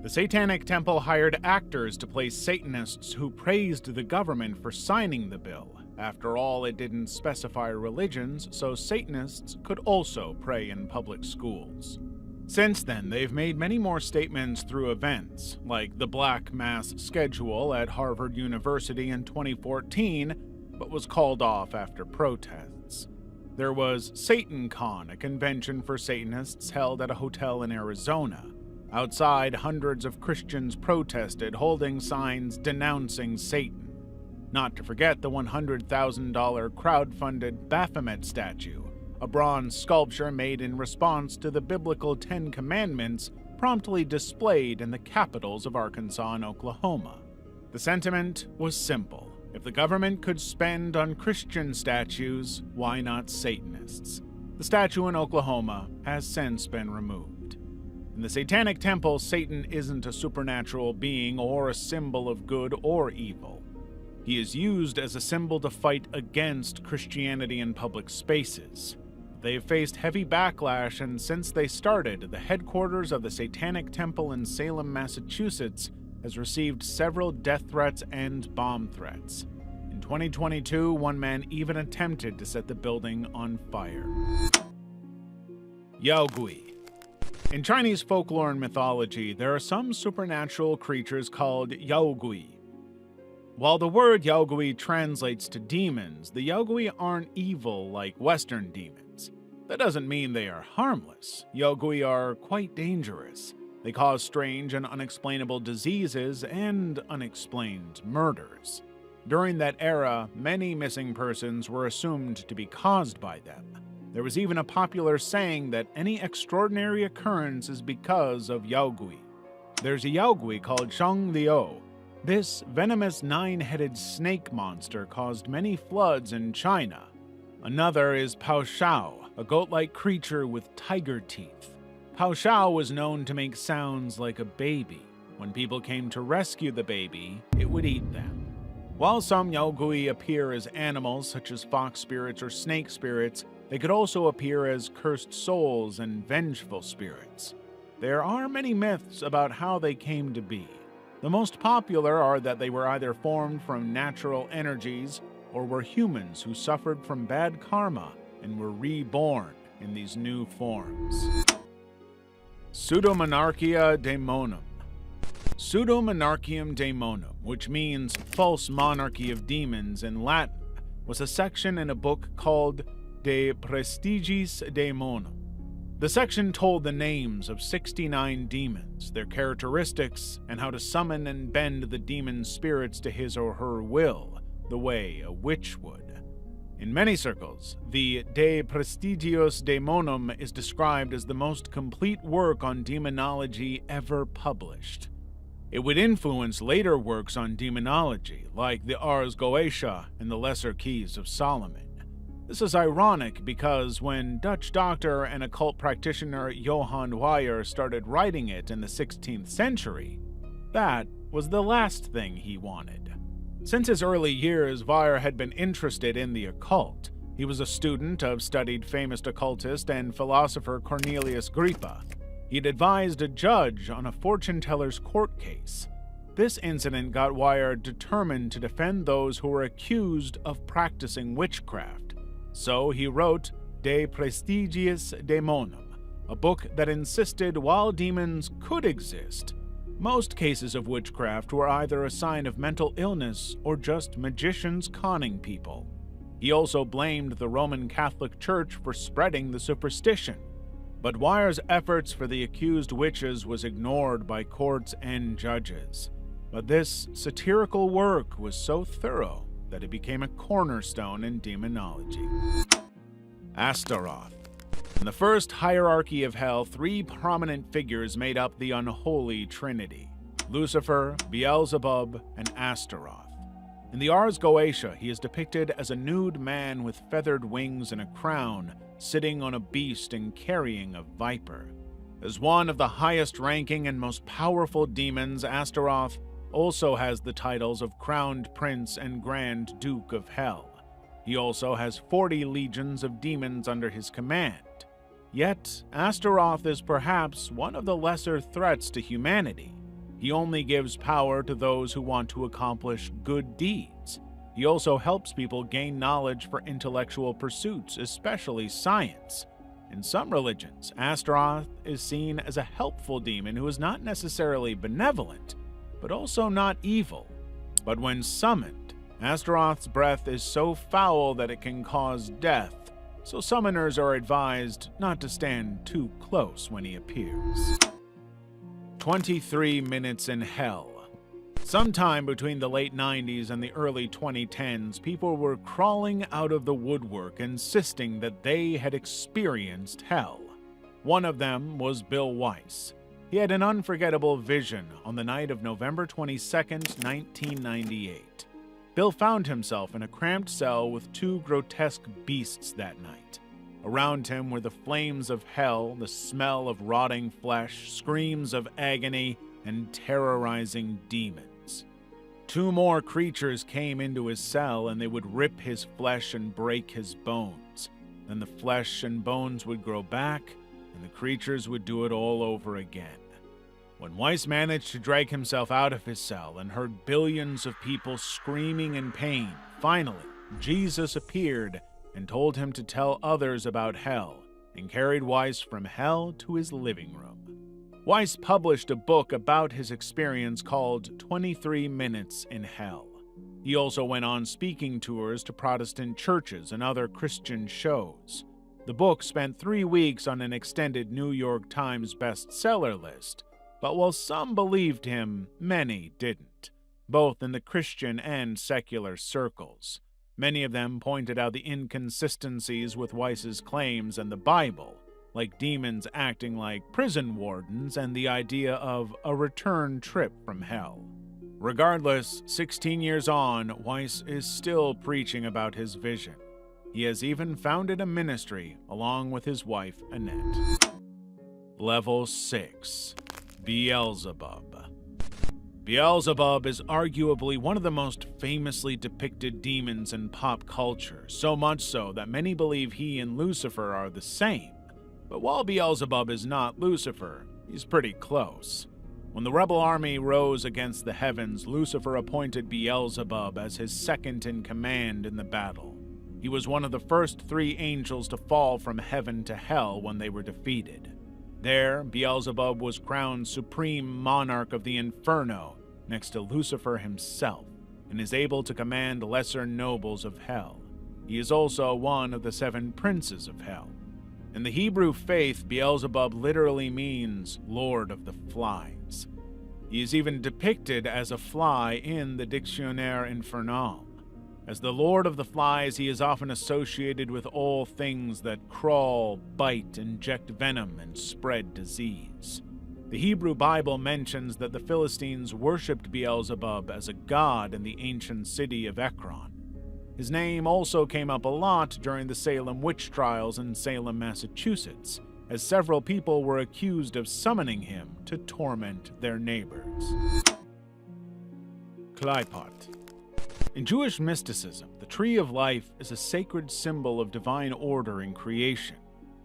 S1: The Satanic Temple hired actors to play Satanists who praised the government for signing the bill. After all, it didn't specify religions, so Satanists could also pray in public schools. Since then, they've made many more statements through events, like the Black Mass schedule at Harvard University in 2014, but was called off after protests. There was SatanCon, a convention for Satanists held at a hotel in Arizona. Outside, hundreds of Christians protested, holding signs denouncing Satan. Not to forget the $100,000 crowd-funded Baphomet statue, a bronze sculpture made in response to the biblical 10 Commandments promptly displayed in the capitals of Arkansas and Oklahoma. The sentiment was simple. If the government could spend on Christian statues, why not Satanists? The statue in Oklahoma has since been removed. In the Satanic Temple, Satan isn't a supernatural being or a symbol of good or evil. He is used as a symbol to fight against Christianity in public spaces. They have faced heavy backlash, and since they started, the headquarters of the Satanic Temple in Salem, Massachusetts, has received several death threats and bomb threats. In 2022, one man even attempted to set the building on fire. Yaogui. In Chinese folklore and mythology, there are some supernatural creatures called yaogui. While the word yaogui translates to demons, the yaogui aren't evil like Western demons. That doesn't mean they are harmless. Yaogui are quite dangerous. They cause strange and unexplainable diseases and unexplained murders. During that era, many missing persons were assumed to be caused by them. There was even a popular saying that any extraordinary occurrence is because of yaogui. There's a yaogui called Shang Liu. This venomous 9-headed snake monster caused many floods in China. Another is Pao Shao, a goat-like creature with tiger teeth. Pao Shao was known to make sounds like a baby. When people came to rescue the baby, it would eat them. While some yaogui appear as animals such as fox spirits or snake spirits, they could also appear as cursed souls and vengeful spirits. There are many myths about how they came to be. The most popular are that they were either formed from natural energies or were humans who suffered from bad karma and were reborn in these new forms. Pseudomonarchia Daemonum. Pseudomonarchium Daemonum, which means false monarchy of demons in Latin, was a section in a book called De Prestigis Daemonum. The section told the names of 69 demons, their characteristics, and how to summon and bend the demon spirits to his or her will, the way a witch would. In many circles, the De Prestigios Daemonum is described as the most complete work on demonology ever published. It would influence later works on demonology, like the Ars Goetia and the Lesser Keys of Solomon. This is ironic because when Dutch doctor and occult practitioner Johann Weyer started writing it in the 16th century, that was the last thing he wanted. Since his early years, Weyer had been interested in the occult. He was a student of studied famous occultist and philosopher Cornelius Agrippa. He'd advised a judge on a fortune-teller's court case. This incident got Weyer determined to defend those who were accused of practicing witchcraft. So he wrote De Prestigiis Daemonum, a book that insisted while demons could exist, most cases of witchcraft were either a sign of mental illness or just magicians conning people. He also blamed the Roman Catholic Church for spreading the superstition. But Weyer's efforts for the accused witches was ignored by courts and judges. But this satirical work was so thorough that it became a cornerstone in demonology. Astaroth. In the first hierarchy of hell, 3 prominent figures made up the unholy trinity: Lucifer, Beelzebub, and Astaroth. In the Ars Goetia, he is depicted as a nude man with feathered wings and a crown, sitting on a beast and carrying a viper. As one of the highest-ranking and most powerful demons, Astaroth also has the titles of Crowned Prince and Grand Duke of Hell. He also has 40 legions of demons under his command. Yet, Astaroth is perhaps one of the lesser threats to humanity. He only gives power to those who want to accomplish good deeds. He also helps people gain knowledge for intellectual pursuits, especially science. In some religions, Astaroth is seen as a helpful demon who is not necessarily benevolent, but also not evil. But when summoned, Astaroth's breath is so foul that it can cause death, so summoners are advised not to stand too close when he appears. 23 Minutes in Hell. Sometime between the late 90s and the early 2010s, people were crawling out of the woodwork insisting that they had experienced hell. One of them was Bill Weiss. He had an unforgettable vision on the night of November 22, 1998. Bill found himself in a cramped cell with two grotesque beasts that night. Around him were the flames of hell, the smell of rotting flesh, screams of agony, and terrorizing demons. Two more creatures came into his cell, and they would rip his flesh and break his bones. Then the flesh and bones would grow back, and the creatures would do it all over again. When Weiss managed to drag himself out of his cell and heard billions of people screaming in pain, finally, Jesus appeared and told him to tell others about hell, and carried Weiss from hell to his living room. Weiss published a book about his experience called 23 Minutes in Hell. He also went on speaking tours to Protestant churches and other Christian shows. The book spent 3 weeks on an extended New York Times bestseller list, but while some believed him, many didn't, both in the Christian and secular circles. Many of them pointed out the inconsistencies with Weiss's claims and the Bible, like demons acting like prison wardens and the idea of a return trip from hell. Regardless, 16 years on, Weiss is still preaching about his vision. He has even founded a ministry along with his wife, Annette. Level 6. Beelzebub. Beelzebub is arguably one of the most famously depicted demons in pop culture, so much so that many believe he and Lucifer are the same. But while Beelzebub is not Lucifer, he's pretty close. When the rebel army rose against the heavens, Lucifer appointed Beelzebub as his second-in-command in the battle. He was one of the first 3 angels to fall from heaven to hell when they were defeated. There, Beelzebub was crowned supreme monarch of the Inferno next to Lucifer himself, and is able to command lesser nobles of hell. He is also one of the 7 princes of hell. In the Hebrew faith, Beelzebub literally means Lord of the Flies. He is even depicted as a fly in the Dictionnaire Infernal. As the Lord of the Flies, he is often associated with all things that crawl, bite, inject venom, and spread disease. The Hebrew Bible mentions that the Philistines worshipped Beelzebub as a god in the ancient city of Ekron. His name also came up a lot during the Salem witch trials in Salem, Massachusetts, as several people were accused of summoning him to torment their neighbors. Klipot. In Jewish mysticism, the Tree of Life is a sacred symbol of divine order in creation.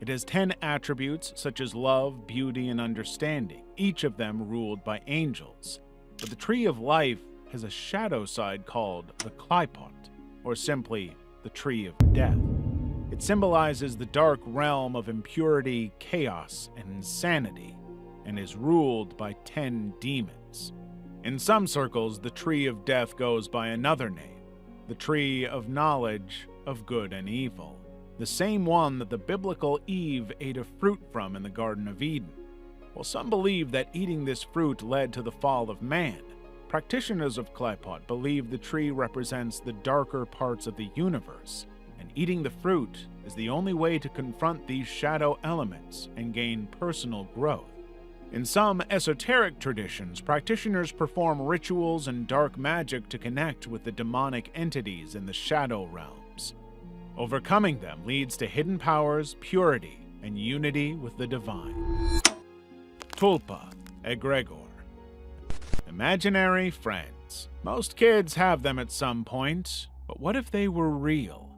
S1: It has 10 attributes such as love, beauty, and understanding, each of them ruled by angels. But the Tree of Life has a shadow side called the Klipot, or simply the Tree of Death. It symbolizes the dark realm of impurity, chaos, and insanity, and is ruled by 10 demons. In some circles, the Tree of Death goes by another name, the Tree of Knowledge of Good and Evil, the same one that the biblical Eve ate a fruit from in the Garden of Eden. While some believe that eating this fruit led to the fall of man, practitioners of Klipot believe the tree represents the darker parts of the universe, and eating the fruit is the only way to confront these shadow elements and gain personal growth. In some esoteric traditions, practitioners perform rituals and dark magic to connect with the demonic entities in the shadow realms. Overcoming them leads to hidden powers, purity, and unity with the divine. Tulpa, egregor. Imaginary friends. Most kids have them at some point, but what if they were real?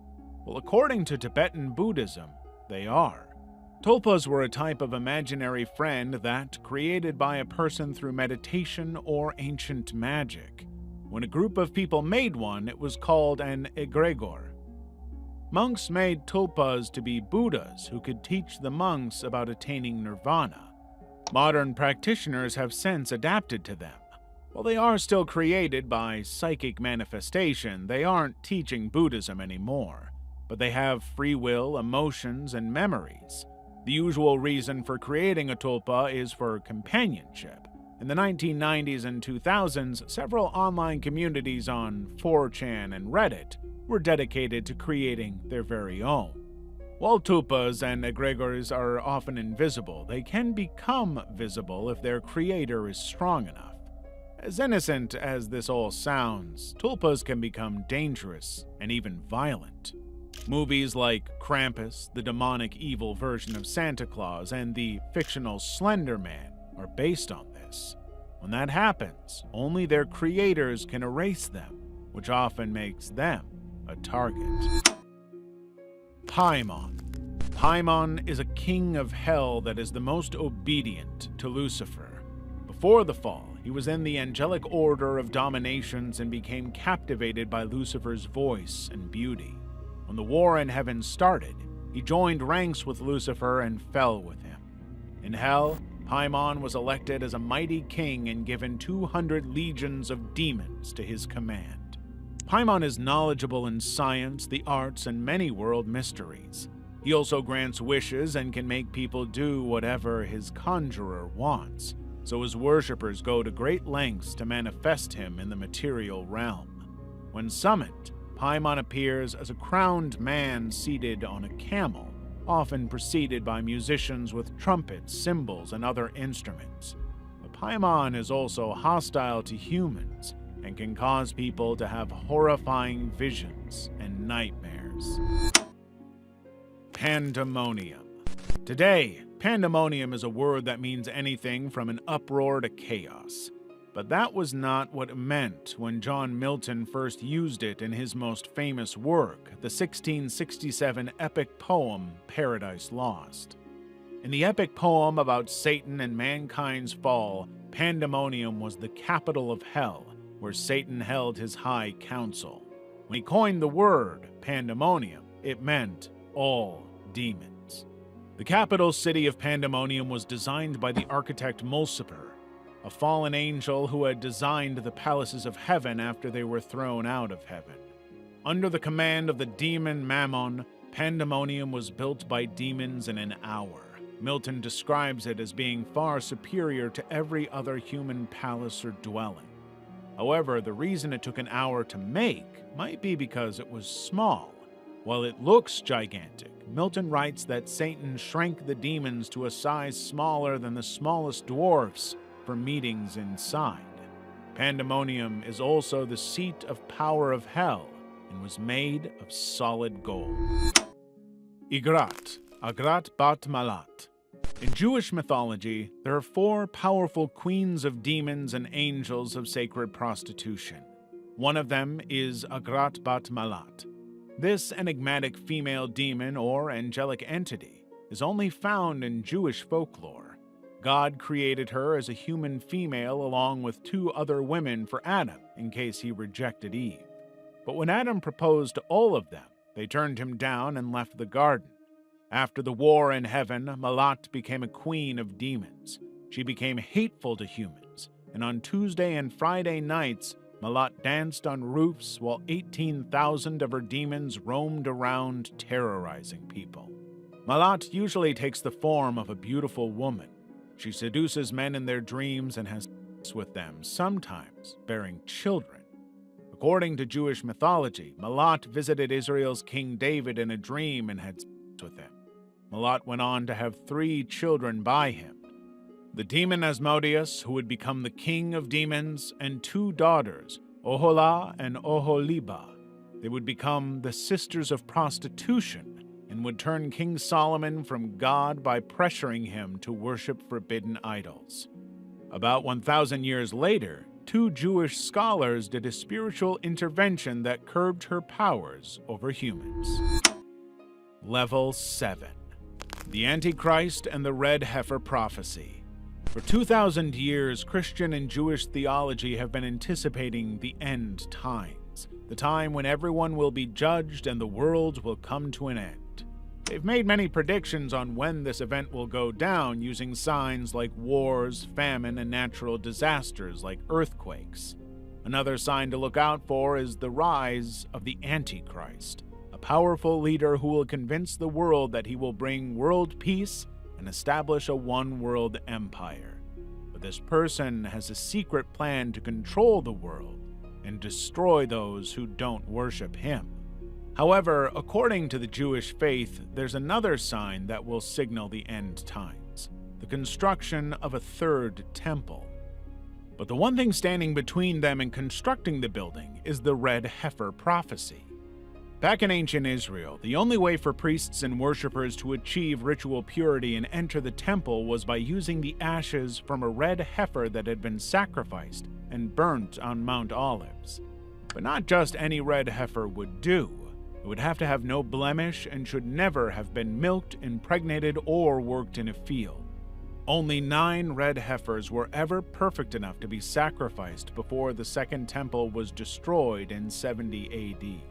S1: Well, according to Tibetan Buddhism, they are. Tulpas were a type of imaginary friend that, created by a person through meditation or ancient magic. When a group of people made one, it was called an egregor. Monks made tulpas to be Buddhas who could teach the monks about attaining nirvana. Modern practitioners have since adapted to them. While they are still created by psychic manifestation, they aren't teaching Buddhism anymore, but they have free will, emotions, and memories. The usual reason for creating a tulpa is for companionship. In the 1990s and 2000s, several online communities on 4chan and Reddit were dedicated to creating their very own. While tulpas and egregors are often invisible, they can become visible if their creator is strong enough. As innocent as this all sounds, tulpas can become dangerous and even violent. Movies like Krampus, the demonic evil version of Santa Claus, and the fictional Slender Man are based on this. When that happens, only their creators can erase them, which often makes them a target. Paimon. Paimon is a king of hell that is the most obedient to Lucifer. Before the fall, he was in the angelic order of dominations and became captivated by Lucifer's voice and beauty. When the war in heaven started, he joined ranks with Lucifer and fell with him. In hell, Paimon was elected as a mighty king and given 200 legions of demons to his command. Paimon is knowledgeable in science, the arts, and many world mysteries. He also grants wishes and can make people do whatever his conjurer wants, so his worshippers go to great lengths to manifest him in the material realm. When summoned, Paimon appears as a crowned man seated on a camel, often preceded by musicians with trumpets, cymbals, and other instruments. The Paimon is also hostile to humans and can cause people to have horrifying visions and nightmares. Pandemonium. Today, pandemonium is a word that means anything from an uproar to chaos. But that was not what it meant when John Milton first used it in his most famous work, the 1667 epic poem Paradise Lost. In the epic poem about Satan and mankind's fall, Pandemonium was the capital of hell, where Satan held his high council. When he coined the word Pandemonium, it meant all demons. The capital city of Pandemonium was designed by the architect Mulciber, a fallen angel who had designed the palaces of heaven after they were thrown out of heaven. Under the command of the demon Mammon, Pandemonium was built by demons in an hour. Milton describes it as being far superior to every other human palace or dwelling. However, the reason it took an hour to make might be because it was small. While it looks gigantic, Milton writes that Satan shrank the demons to a size smaller than the smallest dwarfs for meetings inside. Pandemonium is also the seat of power of hell and was made of solid gold. Igrat, Agrat Bat Malat. In Jewish mythology, there are 4 powerful queens of demons and angels of sacred prostitution. One of them is Agrat Bat Malat. This enigmatic female demon or angelic entity is only found in Jewish folklore. God created her as a human female along with 2 other women for Adam in case he rejected Eve. But when Adam proposed to all of them, they turned him down and left the garden. After the war in heaven, Malat became a queen of demons. She became hateful to humans, and on Tuesday and Friday nights, Malat danced on roofs while 18,000 of her demons roamed around terrorizing people. Malat usually takes the form of a beautiful woman. She seduces men in their dreams and has sex with them, sometimes bearing children. According to Jewish mythology, Malat visited Israel's King David in a dream and had sex with him. Malat went on to have 3 children by him: the demon Asmodeus, who would become the king of demons, and 2 daughters, Oholah and Oholiba. They would become the sisters of prostitution and would turn King Solomon from God by pressuring him to worship forbidden idols. About 1,000 years later, 2 Jewish scholars did a spiritual intervention that curbed her powers over humans. Level 7. The Antichrist and the Red Heifer Prophecy. For 2,000 years, Christian and Jewish theology have been anticipating the end times, the time when everyone will be judged and the world will come to an end. They've made many predictions on when this event will go down using signs like wars, famine, and natural disasters like earthquakes. Another sign to look out for is the rise of the Antichrist, a powerful leader who will convince the world that he will bring world peace and establish a one-world empire. But this person has a secret plan to control the world and destroy those who don't worship him. However, according to the Jewish faith, there's another sign that will signal the end times: the construction of a 3rd temple. But the one thing standing between them and constructing the building is the red heifer prophecy. Back in ancient Israel, the only way for priests and worshippers to achieve ritual purity and enter the temple was by using the ashes from a red heifer that had been sacrificed and burnt on Mount Olives. But not just any red heifer would do. It would have to have no blemish and should never have been milked, impregnated, or worked in a field. Only 9 red heifers were ever perfect enough to be sacrificed before the Second Temple was destroyed in 70 AD.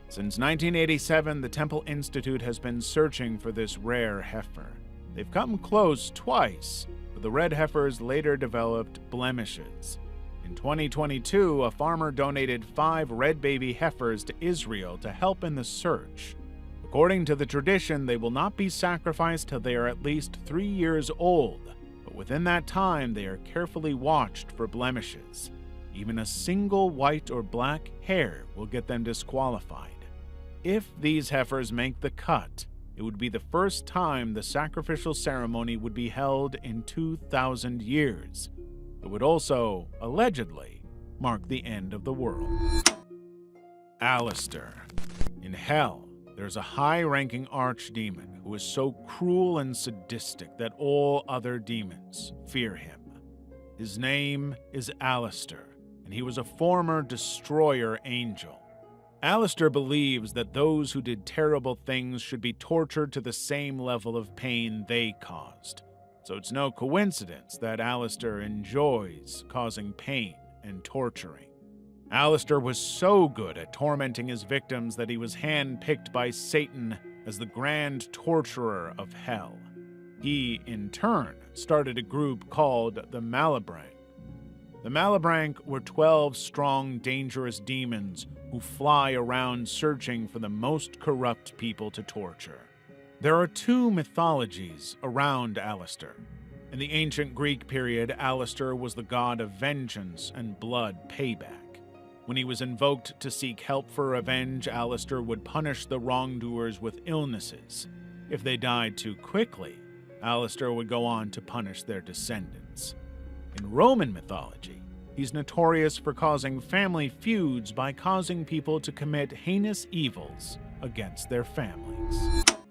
S1: Since 1987, the Temple Institute has been searching for this rare heifer. They've come close twice, but the red heifers later developed blemishes. In 2022, a farmer donated 5 red baby heifers to Israel to help in the search. According to the tradition, they will not be sacrificed till they are at least 3 years old, but within that time they are carefully watched for blemishes. Even a single white or black hair will get them disqualified. If these heifers make the cut, it would be the first time the sacrificial ceremony would be held in 2,000 years. It would also, allegedly, mark the end of the world. Alistair. In hell, there's a high-ranking archdemon who is so cruel and sadistic that all other demons fear him. His name is Alistair, and he was a former destroyer angel. Alistair believes that those who did terrible things should be tortured to the same level of pain they caused. So it's no coincidence that Alistair enjoys causing pain and torturing. Alistair was so good at tormenting his victims that he was handpicked by Satan as the grand torturer of hell. He, in turn, started a group called the Malebranche. The Malebranche were 12 strong, dangerous demons who fly around searching for the most corrupt people to torture. There are 2 mythologies around Alistair. In the ancient Greek period, Alistair was the god of vengeance and blood payback. When he was invoked to seek help for revenge, Alistair would punish the wrongdoers with illnesses. If they died too quickly, Alistair would go on to punish their descendants. In Roman mythology, he's notorious for causing family feuds by causing people to commit heinous evils against their families.